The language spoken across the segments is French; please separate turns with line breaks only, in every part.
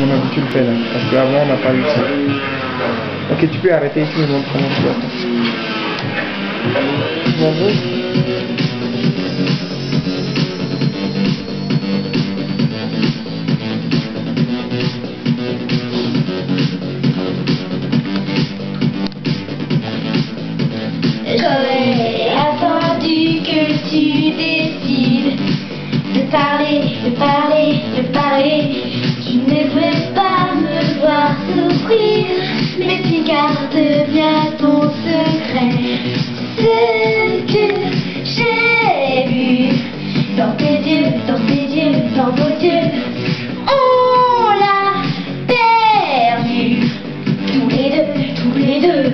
mon avis tu le fais là, parce qu'avant on n'a pas eu ça. Ok, tu peux arrêter, tu me montres comment tu vas faire. Bonjour.
J'aurais attendu que tu décides de parler, de parler, de parler. Tu ne veux pas me voir souffrir, mais tu gardes bien ton secret. Ce que j'ai vu dans tes yeux, dans tes yeux, dans vos yeux, on l'a perdu, tous les deux, tous les deux.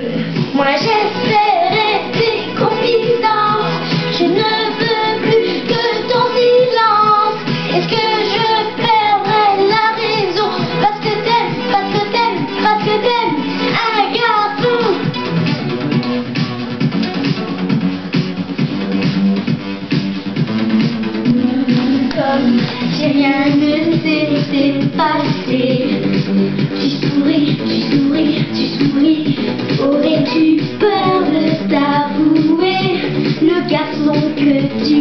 Moi j'espérais tes confidences, je ne veux plus que ton silence. Est-ce que je perdrais la raison parce que t'aimes, parce que t'aimes, parce que t'aimes un garçon? Comme si rien ne s'était passé, tu souris, tu souris, tu souris. Aurais-tu peur de t'avouer le garçon que tu